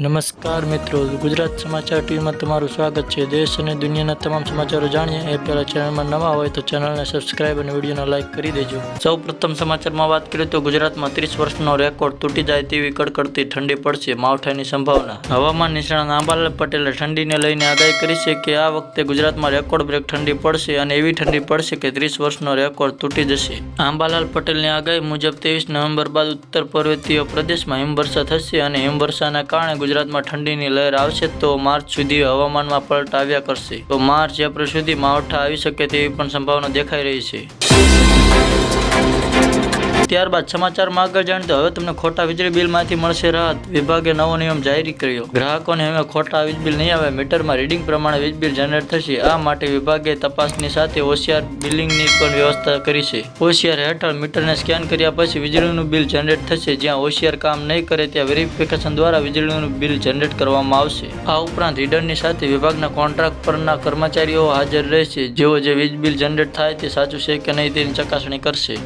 નમસ્કાર મિત્રો, ગુજરાત સમાચાર ટીવીમાં તમારું સ્વાગત છે। દેશ અને દુનિયાના તમામ સમાચારો જાણીએ એ પહેલા ચેનલમાં નવા હોય તો ચેનલને સબસ્ક્રાઇબ અને વિડીયોને લાઇક કરી દેજો। સૌપ્રથમ સમાચારમાં વાત કરીએ તો ગુજરાતમાં 30 વર્ષનો રેકોર્ડ તૂટી જાય તેવી કડકડતી ઠંડી પડશે, માવઠાની સંભાવના। હવામાન નિષ્ણાત આંબાલાલ પટેલે ઠંડીને લઈને આગાહી કરી છે કે આ વખતે ગુજરાતમાં રેકોર્ડ બ્રેક ઠંડી પડશે અને એવી ઠંડી પડશે કે 30 વર્ષનો રેકોર્ડ તૂટી જશે। આંબાલાલ પટેલની આગાહી મુજબ 23 નવેમ્બર બાદ ઉત્તર પર્વતીય પ્રદેશમાં હિમવર્ષા થશે અને હિમવર્ષાના કારણે ગુજરાતમાં ઠંડીની લહેર આવશે તો માર્ચ સુધી હવામાનમાં પલટ આવ્યા કરશે। તો માર્ચ એપ્રિલ સુધી માવઠા આવી શકે તેવી પણ સંભાવના દેખાઈ રહી છે। ત્યારબાદ સમાચારમાં આગળ જાણીએ તો હવે તમને ખોટા વીજળી બિલમાંથી મળશે રાહત। વિભાગે નવો નિયમ જાહેર કર્યો। ગ્રાહકોને હવે ખોટા વીજ બિલ નહીં આવે, મીટરમાં રીડિંગ પ્રમાણે વીજ બિલ જનરેટ થશે। આ માટે વિભાગે તપાસની સાથે હોશિયાર બિલિંગની પણ વ્યવસ્થા કરી છે। હોશિયાર હેઠળ મીટરને સ્કેન કર્યા પછી વીજળીનું બિલ જનરેટ થશે। જ્યાં હોશિયાર કામ નહીં કરે ત્યાં વેરિફિકેશન દ્વારા વીજળીનું બિલ જનરેટ કરવામાં આવશે। આ ઉપરાંત રીડરની સાથે વિભાગના કોન્ટ્રાક્ટ પરના કર્મચારીઓ હાજર રહેશે, જેઓ જે વીજ બિલ જનરેટ થાય તે સાચું છે કે નહીં તેની ચકાસણી કરશે।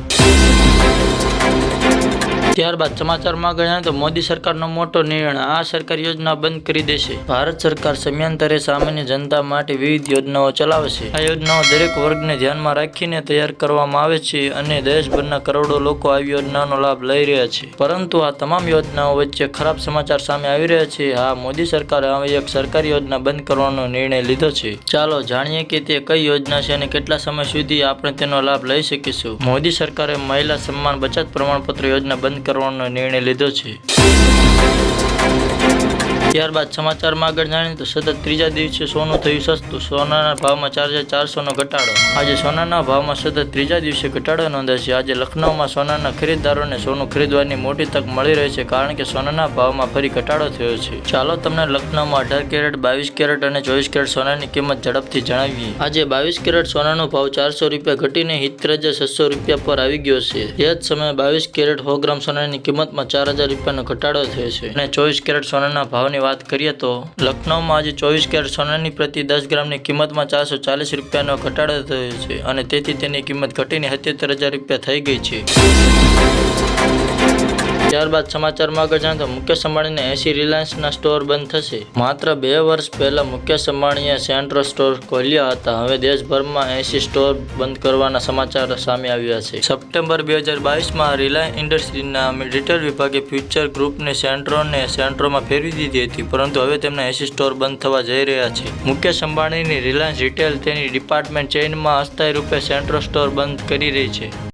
ત્યારબાદ સમાચારમાં આગળ જાણીએ તો મોદી સરકારનો મોટો નિર્ણય, આ સરકારી યોજના બંધ કરી દેશે। ભારત સરકાર સમયાંતરે સામાન્ય જનતા માટે વિવિધ યોજનાઓ ચલાવશે। આ યોજનાઓ દરેક વર્ગને ધ્યાનમાં રાખીને તૈયાર કરવામાં આવે છે અને દેશભરના કરોડો લોકો આવી યોજનાનો લાભ લઈ રહ્યા છે। પરંતુ આ તમામ યોજનાઓ વચ્ચે ખરાબ સમાચાર સામે આવી રહ્યા છે। હા, મોદી સરકારે હવે એક સરકારી યોજના બંધ કરવાનો નિર્ણય લીધો છે। ચાલો જાણીએ કે તે કઈ યોજના છે અને કેટલા સમય સુધી આપણે તેનો લાભ લઈ શકીશું। મોદી સરકારે મહિલા સન્માન બચત પ્રમાણપત્ર યોજના બંધ કરવાનો નિર્ણય લીધો છે। ત્યારબાદ સમાચારમાં આગળ જાણીએ તો સતત ત્રીજા દિવસે સોનું થયું સસ્તું, સોનાના ભાવમાં 4400નો ઘટાડો। આજે સોનાના ભાવમાં સતત ત્રીજા દિવસે ઘટાડો નોંધાયો છે। આજે લખનૌમાં સોનાના ખરીદદારોને સોનું ખરીદવાની મોટી તક મળી રહી છે, કારણ કે સોનાના ભાવમાં ફરી ઘટાડો થયો છે। ચાલો તમને લખનૌમાં 18 કેરેટ, 22 કેરેટ અને 24 કેરેટ સોનાની કિંમત ઝડપથી જણાવીએ। આજે 22 કેરેટ સોનાનો ભાવ 400 રૂપિયા ઘટીને 73,600 રૂપિયા પર આવી ગયો છે। એ જ સમયે 22 કેરેટ 100 ગ્રામ સોનાની કિંમતમાં 4000 રૂપિયાનો ઘટાડો થયો છે અને 24 કેરેટ સોનાના ભાવની વાત કરીએ તો લખનૌમાં આજે 24 કેરેટ સોનાની પ્રતિ 10 ગ્રામની કિંમતમાં 440 રૂપિયાનો ઘટાડો થયો છે અને તેથી તેની કિંમત ઘટીને 77,000 રૂપિયા થઈ ગઈ છે। ત્યારબાદ સમાચારમાં આગળ જાણીએ તો મુકેશ અંબાણીના 80 રિલાયન્સના સ્ટોર બંધ થશે। માત્ર 2 વર્ષ પહેલા મુકેશ અંબાણીએ સેન્ટ્રો સ્ટોર ખોલ્યા હતા। હવે દેશભરમાં 80 સ્ટોર બંધ કરવાના સમાચાર સામે આવ્યા છે। સપ્ટેમ્બર 2022માં રિલાયન્સ ઇન્ડસ્ટ્રીઝના રિટેલ વિભાગે ફ્યુચર ગ્રુપની સેન્ટ્રોમાં ફેરવી દીધી હતી, પરંતુ હવે તેમના 80 સ્ટોર બંધ થવા જઈ રહ્યા છે। મુકેશ અંબાણીની રિલાયન્સ રિટેલ તેની ડિપાર્ટમેન્ટ ચેઇનમાં અસ્થાયી રૂપે સેન્ટ્રો સ્ટોર બંધ કરી રહી છે।